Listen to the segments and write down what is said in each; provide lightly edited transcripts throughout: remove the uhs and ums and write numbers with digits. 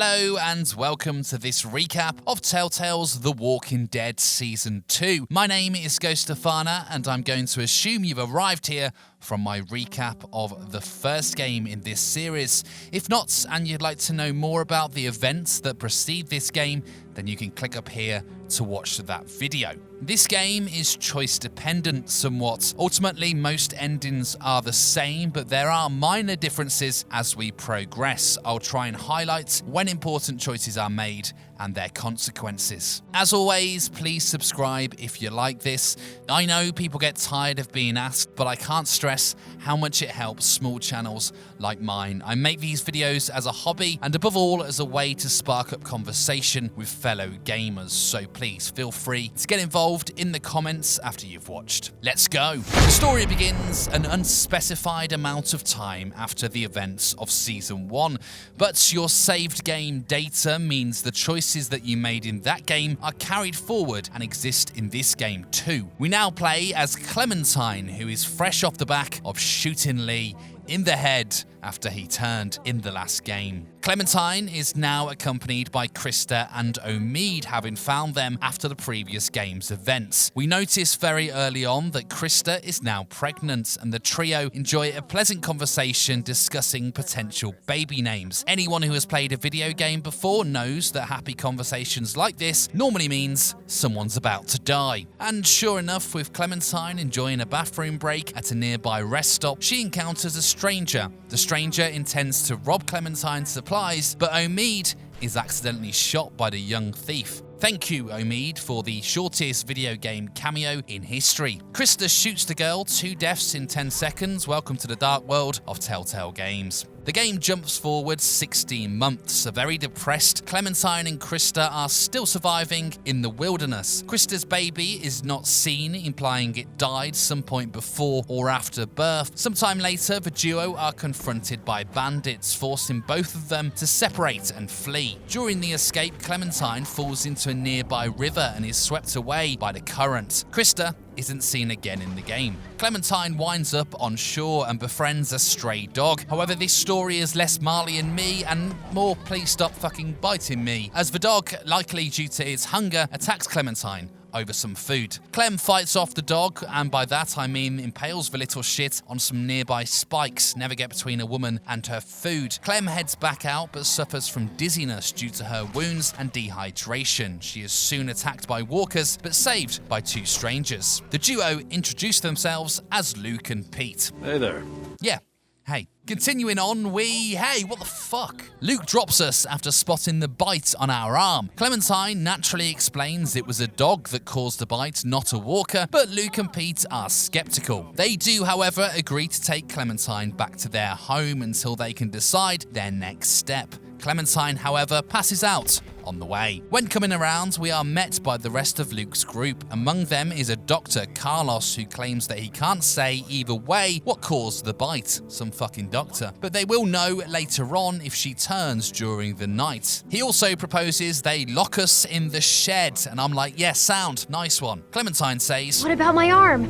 Hello and welcome to this recap of Telltale's The Walking Dead Season 2. My name is Ghost Stefana and I'm going to assume you've arrived here from my recap of the first game in this series. If not, and you'd like to know more about the events that precede this game, then you can click up here to watch that video. This game is choice dependent somewhat. Ultimately, most endings are the same, but there are minor differences as we progress. I'll try and highlight when important choices are made and their consequences. As always, please subscribe if you like this. I know people get tired of being asked, but I can't stress how much it helps small channels like mine. I make these videos as a hobby and above all as a way to spark up conversation with fellow gamers, so please feel free to get involved in the comments after you've watched. Let's go! The story begins an unspecified amount of time after the events of Season 1, but your saved game data means the choices that you made in that game are carried forward and exist in this game too. We now play as Clementine, who is fresh off the back of shooting Lee in the head after he turned in the last game. Clementine is now accompanied by Krista and Omid, having found them after the previous game's events. We notice very early on that Krista is now pregnant, and the trio enjoy a pleasant conversation discussing potential baby names. Anyone who has played a video game before knows that happy conversations like this normally means someone's about to die. And sure enough, with Clementine enjoying a bathroom break at a nearby rest stop, she encounters a stranger. The stranger intends to rob Clementine's supplies, but Omid is accidentally shot by the young thief. Thank you, Omid, for the shortest video game cameo in history. Krista shoots the girl, 2 deaths in 10 seconds. Welcome to the dark world of Telltale games. The game jumps forward 16 months. A very depressed Clementine and Krista are still surviving in the wilderness. Krista's baby is not seen, implying it died some point before or after birth. Sometime later, the duo are confronted by bandits, forcing both of them to separate and flee. During the escape, Clementine falls into a nearby river and is swept away by the current. Krista isn't seen again in the game. Clementine winds up on shore and befriends a stray dog. However, this story is less Marley and me and more please stop fucking biting me, as the dog, likely due to its hunger, attacks Clementine over some food. Clem fights off the dog, and by that I mean impales the little shit on some nearby spikes. Never get between a woman and her food. Clem heads back out but suffers from dizziness due to her wounds and dehydration. She is soon attacked by walkers but saved by 2 strangers. The duo introduce themselves as Luke and Pete. Hey there. Yeah. Hey. Continuing on, hey, what the fuck? Luke drops us after spotting the bite on our arm. Clementine naturally explains it was a dog that caused the bite, not a walker, but Luke and Pete are skeptical. They do, however, agree to take Clementine back to their home until they can decide their next step. Clementine, however, passes out on the way. When coming around, we are met by the rest of Luke's group. Among them is a doctor, Carlos, who claims that he can't say either way what caused the bite. Some fucking doctor. But they will know later on if she turns during the night. He also proposes they lock us in the shed, and I'm like, yeah, sound, nice one. Clementine says, "What about my arm?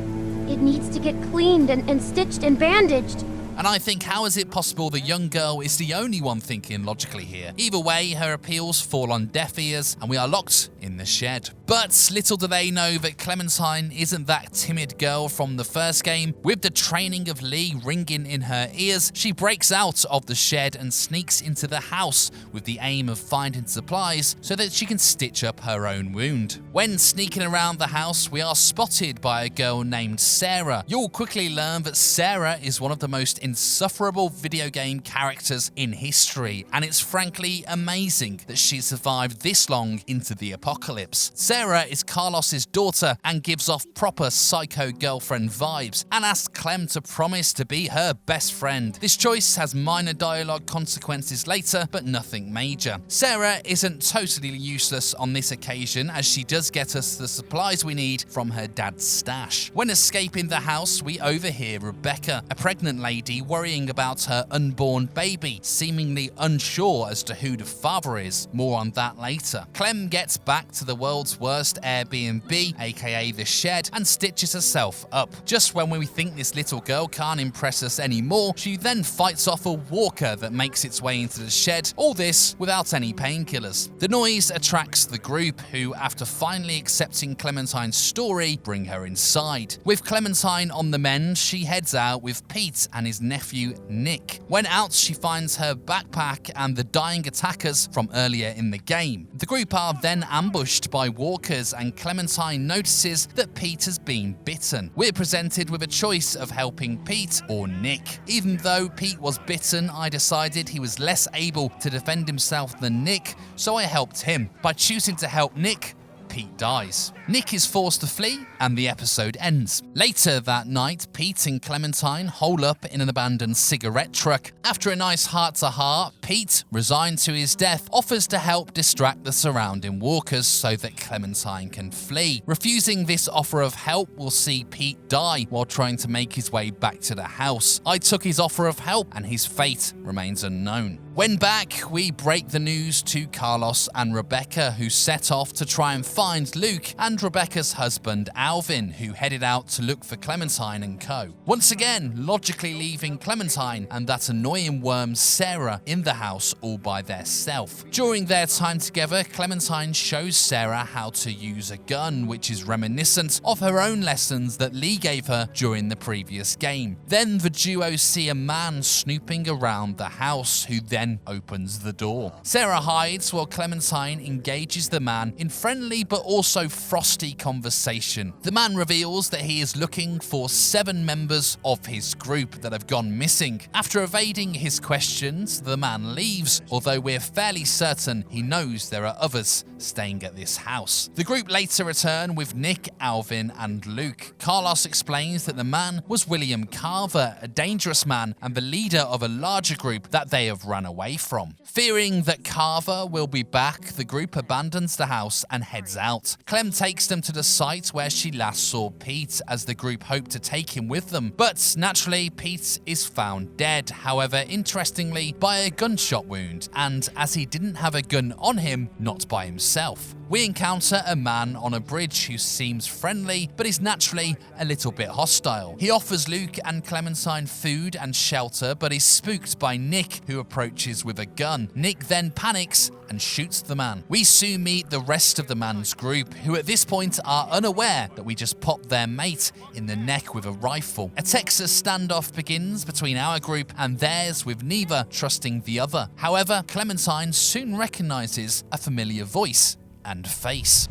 It needs to get cleaned and stitched and bandaged." And I think, how is it possible the young girl is the only one thinking logically here? Either way, her appeals fall on deaf ears and we are locked in the shed. But little do they know that Clementine isn't that timid girl from the first game. With the training of Lee ringing in her ears, she breaks out of the shed and sneaks into the house with the aim of finding supplies so that she can stitch up her own wound. When sneaking around the house, we are spotted by a girl named Sarah. You'll quickly learn that Sarah is one of the most insufferable video game characters in history, and it's frankly amazing that she survived this long into the apocalypse. Sarah is Carlos's daughter and gives off proper psycho girlfriend vibes and asks Clem to promise to be her best friend. This choice has minor dialogue consequences later, but nothing major. Sarah isn't totally useless on this occasion, as she does get us the supplies we need from her dad's stash. When escaping the house, we overhear Rebecca, a pregnant lady Lee worrying about her unborn baby, seemingly unsure as to who the father is. More on that later. Clem gets back to the world's worst Airbnb, aka the shed, and stitches herself up. Just when we think this little girl can't impress us anymore, she then fights off a walker that makes its way into the shed, all this without any painkillers. The noise attracts the group, who, after finally accepting Clementine's story, bring her inside. With Clementine on the mend, she heads out with Pete and his nephew Nick. When out, she finds her backpack and the dying attackers from earlier in the game. The group are then ambushed by walkers, and Clementine notices that Pete has been bitten. We're presented with a choice of helping Pete or Nick. Even though Pete was bitten, I decided he was less able to defend himself than Nick, so I helped him. By choosing to help Nick, Pete dies. Nick is forced to flee, and the episode ends. Later that night, Pete and Clementine hole up in an abandoned cigarette truck. After a nice heart-to-heart, Pete, resigned to his death, offers to help distract the surrounding walkers so that Clementine can flee. Refusing this offer of help will see Pete die while trying to make his way back to the house. I took his offer of help, and his fate remains unknown. When back, we break the news to Carlos and Rebecca, who set off to try and find Luke and Rebecca's husband Alvin, who headed out to look for Clementine and co. Once again, logically leaving Clementine and that annoying worm Sarah in the house all by theirself. During their time together, Clementine shows Sarah how to use a gun, which is reminiscent of her own lessons that Lee gave her during the previous game. Then the duo see a man snooping around the house, who then opens the door. Sarah hides while Clementine engages the man in friendly but also frosty conversation. The man reveals that he is looking for 7 members of his group that have gone missing. After evading his questions, the man leaves, although we're fairly certain he knows there are others staying at this house. The group later return with Nick, Alvin, and Luke. Carlos explains that the man was William Carver, a dangerous man and the leader of a larger group that they have run away from. Fearing that Carver will be back, the group abandons the house and heads out. Clem takes them to the site where she last saw Pete, as the group hoped to take him with them. But naturally, Pete is found dead, however, interestingly, by a gunshot wound, and as he didn't have a gun on him, not by himself. We encounter a man on a bridge who seems friendly, but is naturally a little bit hostile. He offers Luke and Clementine food and shelter, but is spooked by Nick, who approaches with a gun. Nick then panics and shoots the man. We soon meet the rest of the man's group, who at this point are unaware that we just popped their mate in the neck with a rifle. A Texas standoff begins between our group and theirs, with neither trusting the other. However, Clementine soon recognizes a familiar voice and face.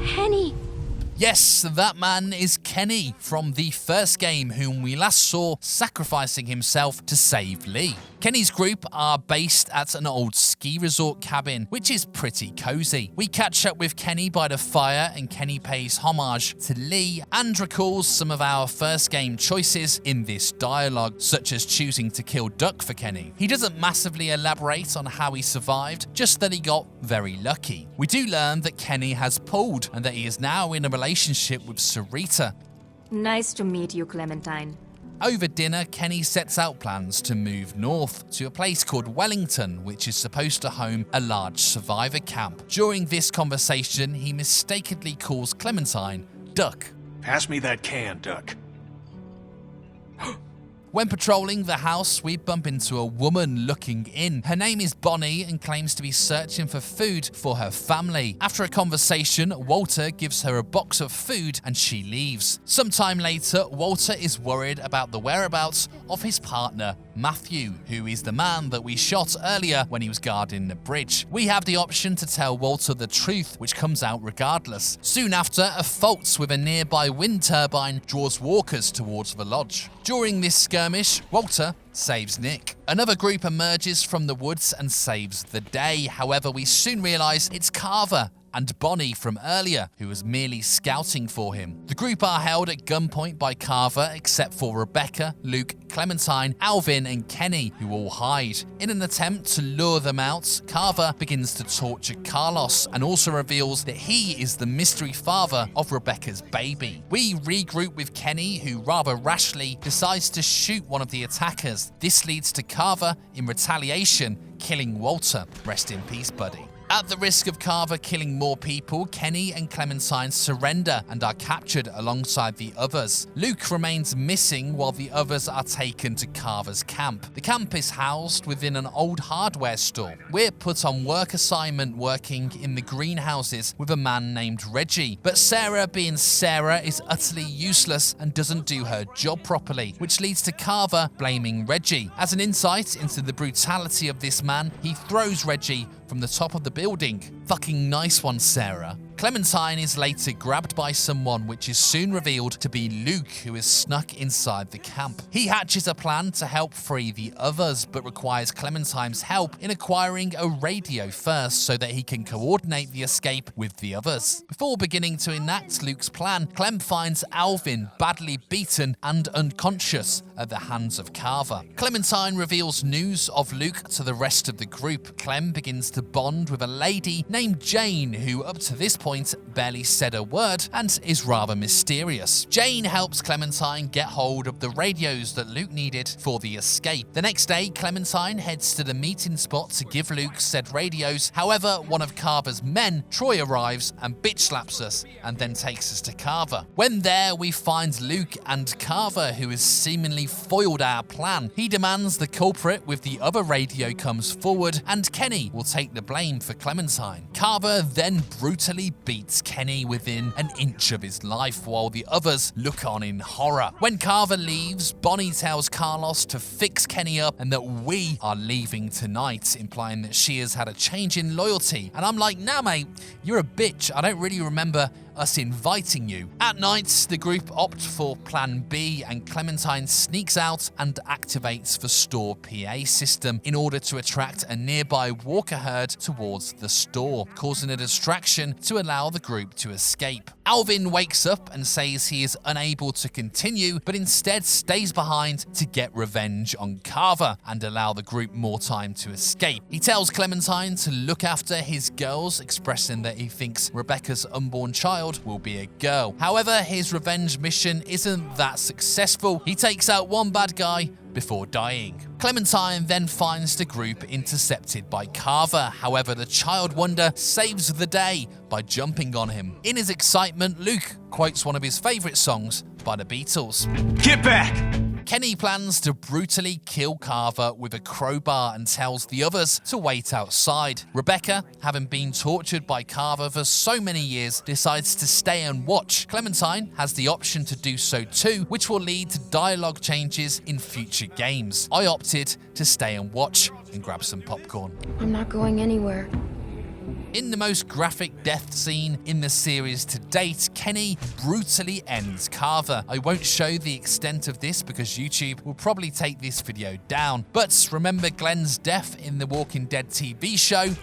Kenny! Yes, that man is Kenny from the first game, whom we last saw sacrificing himself to save Lee. Kenny's group are based at an old ski resort cabin, which is pretty cozy. We catch up with Kenny by the fire, and Kenny pays homage to Lee and recalls some of our first game choices in this dialogue, such as choosing to kill Duck for Kenny. He doesn't massively elaborate on how he survived, just that he got very lucky. We do learn that Kenny has pulled and that he is now in a relationship with Sarita. Nice to meet you, Clementine. Over dinner, Kenny sets out plans to move north to a place called Wellington, which is supposed to home a large survivor camp. During this conversation, he mistakenly calls Clementine Duck. Pass me that can, Duck. When patrolling the house, we bump into a woman looking in. Her name is Bonnie and claims to be searching for food for her family. After a conversation, Walter gives her a box of food and she leaves. Sometime later, Walter is worried about the whereabouts of his partner, Matthew, who is the man that we shot earlier when he was guarding the bridge. We have the option to tell Walter the truth, which comes out regardless. Soon after, a fault with a nearby wind turbine draws walkers towards the lodge. During this skirmish, Walter saves Nick. Another group emerges from the woods and saves the day. However, we soon realise it's Carver and Bonnie from earlier, who was merely scouting for him. The group are held at gunpoint by Carver, except for Rebecca, Luke, Clementine, Alvin, and Kenny, who all hide. In an attempt to lure them out, Carver begins to torture Carlos and also reveals that he is the mystery father of Rebecca's baby. We regroup with Kenny, who rather rashly decides to shoot one of the attackers. This leads to Carver, in retaliation, killing Walter. Rest in peace, buddy. At the risk of Carver killing more people, Kenny and Clementine surrender and are captured alongside the others. Luke remains missing while the others are taken to Carver's camp. The camp is housed within an old hardware store. We're put on work assignment working in the greenhouses with a man named Reggie, but Sarah, being Sarah, is utterly useless and doesn't do her job properly, which leads to Carver blaming Reggie. As an insight into the brutality of this man, he throws Reggie from the top of the building. Fucking nice one, Sarah. Clementine is later grabbed by someone, which is soon revealed to be Luke, who is snuck inside the camp. He hatches a plan to help free the others, but requires Clementine's help in acquiring a radio first so that he can coordinate the escape with the others. Before beginning to enact Luke's plan, Clem finds Alvin badly beaten and unconscious at the hands of Carver. Clementine reveals news of Luke to the rest of the group. Clem begins to bond with a lady named Jane, who up to this point barely said a word and is rather mysterious. Jane helps Clementine get hold of the radios that Luke needed for the escape. The next day, Clementine heads to the meeting spot to give Luke said radios. However, one of Carver's men, Troy, arrives and bitch slaps us and then takes us to Carver. When there, we find Luke and Carver, who has seemingly foiled our plan. He demands the culprit with the other radio comes forward and Kenny will take the blame for Clementine. Carver then brutally beats Kenny within an inch of his life while the others look on in horror. When Carver leaves, Bonnie tells Carlos to fix Kenny up and that we are leaving tonight, implying that she has had a change in loyalty. And I'm like, nah mate, you're a bitch. I don't really remember us inviting you. At night, the group opt for Plan B and Clementine sneaks out and activates the store PA system in order to attract a nearby walker herd towards the store, causing a distraction to allow the group to escape. Alvin wakes up and says he is unable to continue, but instead stays behind to get revenge on Carver and allow the group more time to escape. He tells Clementine to look after his girls, expressing that he thinks Rebecca's unborn child will be a girl. However, his revenge mission isn't that successful. He takes out one bad guy before dying. Clementine then finds the group intercepted by Carver. However, the child wonder saves the day by jumping on him. In his excitement, Luke quotes one of his favorite songs by the Beatles. Get back! Kenny plans to brutally kill Carver with a crowbar and tells the others to wait outside. Rebecca, having been tortured by Carver for so many years, decides to stay and watch. Clementine has the option to do so too, which will lead to dialogue changes in future games. I opted to stay and watch and grab some popcorn. I'm not going anywhere. In the most graphic death scene in the series to date, Kenny brutally ends Carver. I won't show the extent of this because YouTube will probably take this video down. But remember Glenn's death in the Walking Dead TV show?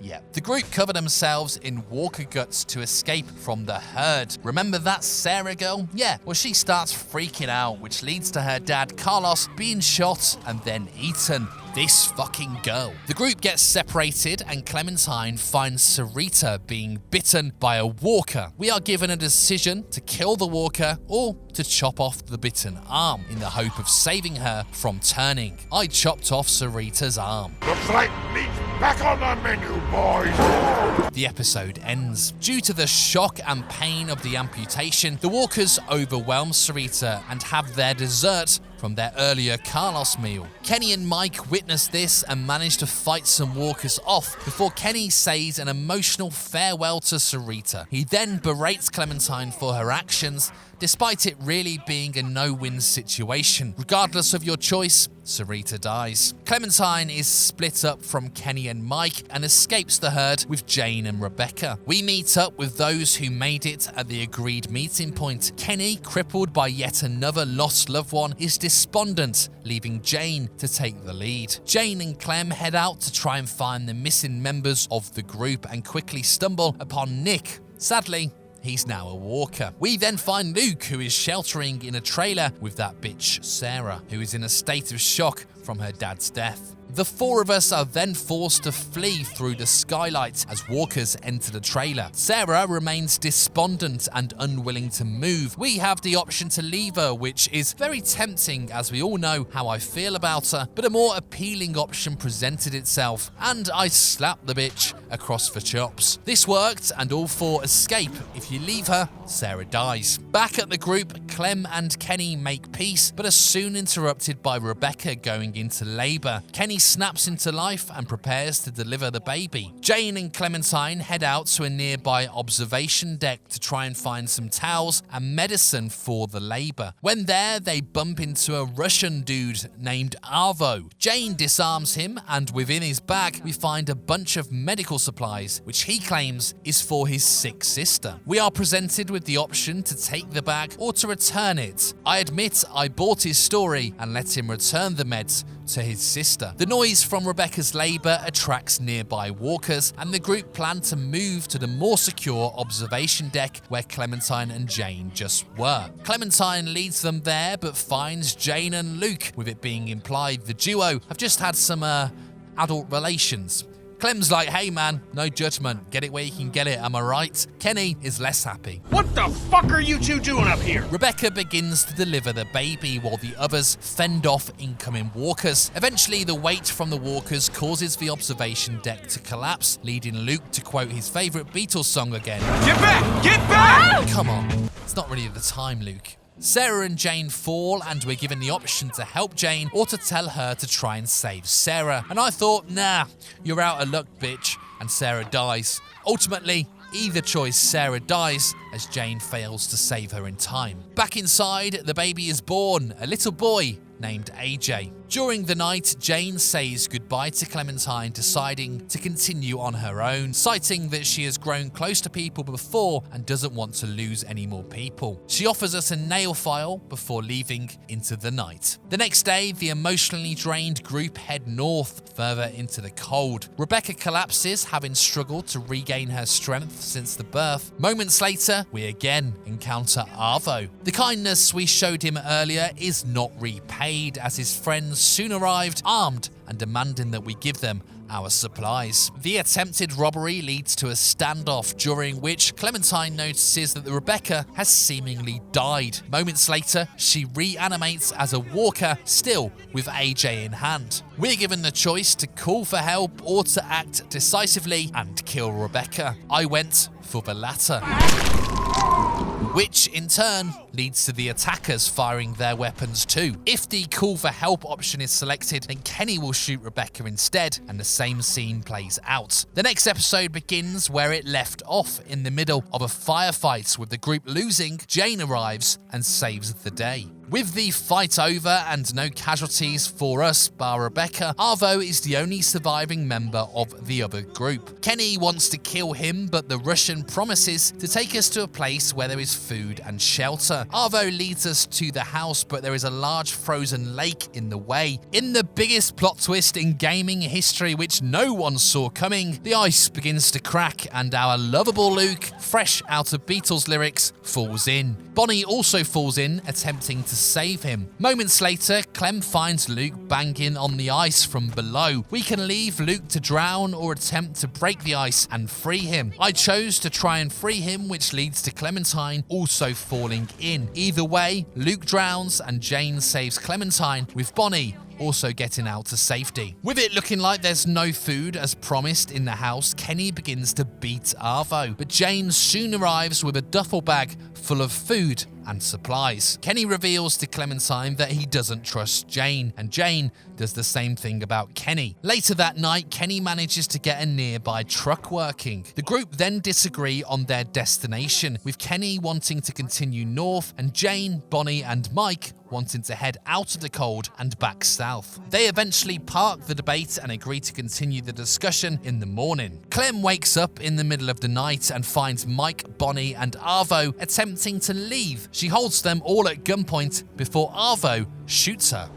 Yeah. The group cover themselves in walker guts to escape from the herd. Remember that Sarah girl? Yeah, well she starts freaking out, which leads to her dad Carlos being shot and then eaten. This fucking girl. The group gets separated and Clementine finds Sarita being bitten by a walker. We are given a decision to kill the walker or to chop off the bitten arm in the hope of saving her from turning. I chopped off Sarita's arm. Looks like meat back on the menu, boys! The episode ends. Due to the shock and pain of the amputation, the walkers overwhelm Sarita and have their dessert from their earlier Carlos meal. Kenny and Mike witness this and manage to fight some walkers off before Kenny says an emotional farewell to Sarita. He then berates Clementine for her actions, despite it really being a no-win situation. Regardless of your choice, Sarita dies. Clementine is split up from Kenny and Mike and escapes the herd with Jane and Rebecca. We meet up with those who made it at the agreed meeting point. Kenny, crippled by yet another lost loved one, is despondent, leaving Jane to take the lead. Jane and Clem head out to try and find the missing members of the group and quickly stumble upon Nick. Sadly, he's now a walker. We then find Luke, who is sheltering in a trailer with that bitch Sarah, who is in a state of shock from her dad's death. The four of us are then forced to flee through the skylight as walkers enter the trailer. Sarah remains despondent and unwilling to move. We have the option to leave her, which is very tempting as we all know how I feel about her, but a more appealing option presented itself, and I slapped the bitch across the chops. This worked, and all four escape. If you leave her, Sarah dies. Back at the group, Clem and Kenny make peace, but are soon interrupted by Rebecca going into labor. Kenny snaps into life and prepares to deliver the baby. Jane and Clementine head out to a nearby observation deck to try and find some towels and medicine for the labor. When there, they bump into a Russian dude named Arvo. Jane disarms him, and within his bag, we find a bunch of medical supplies, which he claims is for his sick sister. We are presented with the option to take the bag or to return it. I admit I bought his story and let him return the meds to his sister. The noise from Rebecca's labour attracts nearby walkers, and the group plan to move to the more secure observation deck where Clementine and Jane just were. Clementine leads them there, but finds Jane and Luke, with it being implied the duo have just had some adult relations. Clem's like, hey man, no judgment, get it where you can get it, am I right? Kenny is less happy. What the fuck are you two doing up here? Rebecca begins to deliver the baby while the others fend off incoming walkers. Eventually, the weight from the walkers causes the observation deck to collapse, leading Luke to quote his favourite Beatles song again. Get back! Get back! Come on, it's not really the time, Luke. Sarah and Jane fall, and we're given the option to help Jane or to tell her to try and save Sarah. And I thought, nah, you're out of luck, bitch, and Sarah dies. Ultimately, either choice, Sarah dies as Jane fails to save her in time. Back inside, the baby is born, a little boy named AJ. During the night, Jane says goodbye to Clementine, deciding to continue on her own, citing that she has grown close to people before and doesn't want to lose any more people. She offers us a nail file before leaving into the night. The next day, the emotionally drained group head north, further into the cold. Rebecca collapses, having struggled to regain her strength since the birth. Moments later, we again encounter Arvo. The kindness we showed him earlier is not repaid, as his friends soon arrived, armed and demanding that we give them our supplies. The attempted robbery leads to a standoff, during which Clementine notices that the Rebecca has seemingly died. Moments later, she reanimates as a walker, still with AJ in hand. We're given the choice to call for help or to act decisively and kill Rebecca. I went for the latter, which in turn leads to the attackers firing their weapons too. If the call for help option is selected, then Kenny will shoot Rebecca instead, and the same scene plays out. The next episode begins where it left off, in the middle of a firefight. With the group losing, Jane arrives and saves the day. With the fight over and no casualties for us bar Rebecca, Arvo is the only surviving member of the other group. Kenny wants to kill him, but the Russian promises to take us to a place where there is food and shelter. Arvo leads us to the house, but there is a large frozen lake in the way. In the biggest plot twist in gaming history, which no one saw coming, the ice begins to crack and our lovable Luke, fresh out of Beatles lyrics, falls in. Bonnie also falls in, attempting to save him. Moments later, Clem finds Luke banging on the ice from below. We can leave Luke to drown or attempt to break the ice and free him. I chose to try and free him, which leads to Clementine also falling in. Either way, Luke drowns and Jane saves Clementine, with Bonnie also getting out to safety. With it looking like there's no food as promised in the house, Kenny begins to beat Arvo, but Jane soon arrives with a duffel bag full of food and supplies. Kenny reveals to Clementine that he doesn't trust Jane, and Jane does the same thing about Kenny. Later that night, Kenny manages to get a nearby truck working. The group then disagree on their destination, with Kenny wanting to continue north and Jane, Bonnie and Mike wanting to head out of the cold and back south. They eventually park the debate and agree to continue the discussion in the morning. Clem wakes up in the middle of the night and finds Mike, Bonnie and Arvo attempting to leave. She holds them all at gunpoint before Arvo shoots her.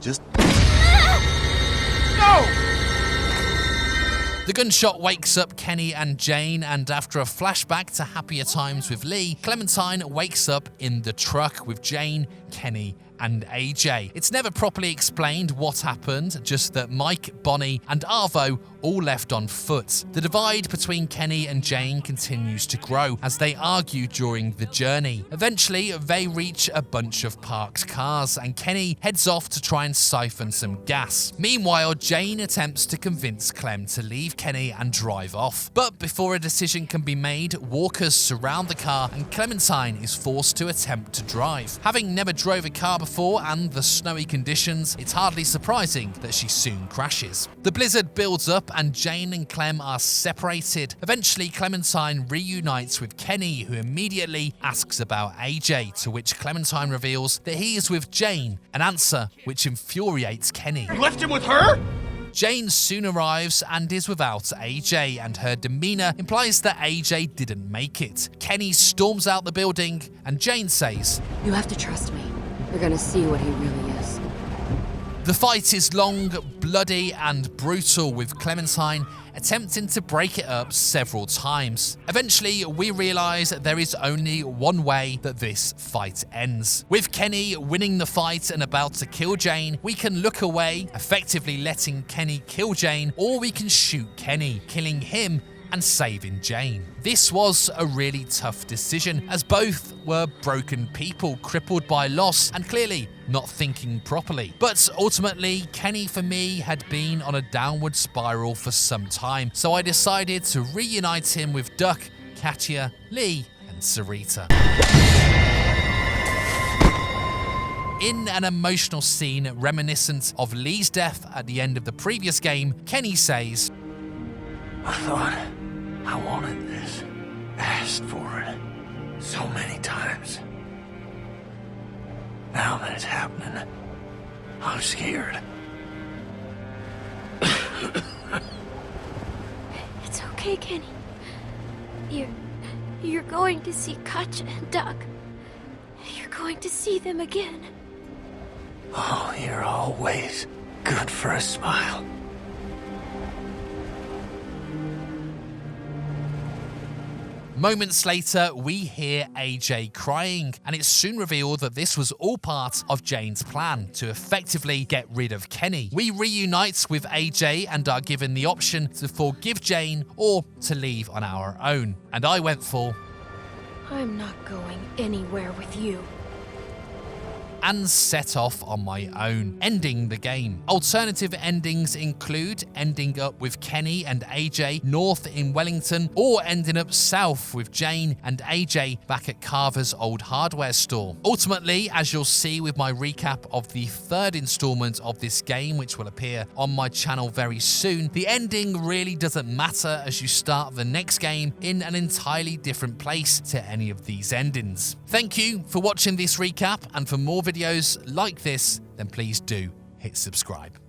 No! The gunshot wakes up Kenny and Jane, and after a flashback to happier times with Lee, Clementine wakes up in the truck with Jane, Kenny and AJ. It's never properly explained what happened, just that Mike, Bonnie and Arvo all left on foot. The divide between Kenny and Jane continues to grow as they argue during the journey. Eventually, they reach a bunch of parked cars and Kenny heads off to try and siphon some gas. Meanwhile, Jane attempts to convince Clem to leave Kenny and drive off. But before a decision can be made, walkers surround the car and Clementine is forced to attempt to drive. Having never drove a car before and the snowy conditions, it's hardly surprising that she soon crashes. The blizzard builds up and Jane and Clem are separated. Eventually, Clementine reunites with Kenny, who immediately asks about AJ, to which Clementine reveals that he is with Jane, an answer which infuriates Kenny. You left him with her? Jane soon arrives and is without AJ, and her demeanor implies that AJ didn't make it. Kenny storms out the building and Jane says, "You have to trust me. We're gonna see what he really is." The fight is long, bloody and brutal, with Clementine attempting to break it up several times. Eventually, we realise there is only one way that this fight ends. With Kenny winning the fight and about to kill Jane, we can look away, effectively letting Kenny kill Jane, or we can shoot Kenny, killing him and saving Jane. This was a really tough decision, as both were broken people, crippled by loss and clearly not thinking properly. But ultimately, Kenny for me had been on a downward spiral for some time, so I decided to reunite him with Duck, Katya, Lee and Sarita. In an emotional scene reminiscent of Lee's death at the end of the previous game, Kenny says, I thought I wanted this. Asked for it so many times. Now that it's happening, I'm scared. It's okay, Kenny. You're going to see Katya and Duck. You're going to see them again. Oh, you're always good for a smile. Moments later, we hear AJ crying, and it's soon revealed that this was all part of Jane's plan to effectively get rid of Kenny. We reunite with AJ and are given the option to forgive Jane or to leave on our own. And I went for, I'm not going anywhere with you. and set off on my own, ending the game. Alternative endings include ending up with Kenny and AJ north in Wellington, or ending up south with Jane and AJ back at Carver's old hardware store. Ultimately, as you'll see with my recap of the third installment of this game, which will appear on my channel very soon, the ending really doesn't matter as you start the next game in an entirely different place to any of these endings. Thank you for watching this recap, and for more videos like this, then please do hit subscribe.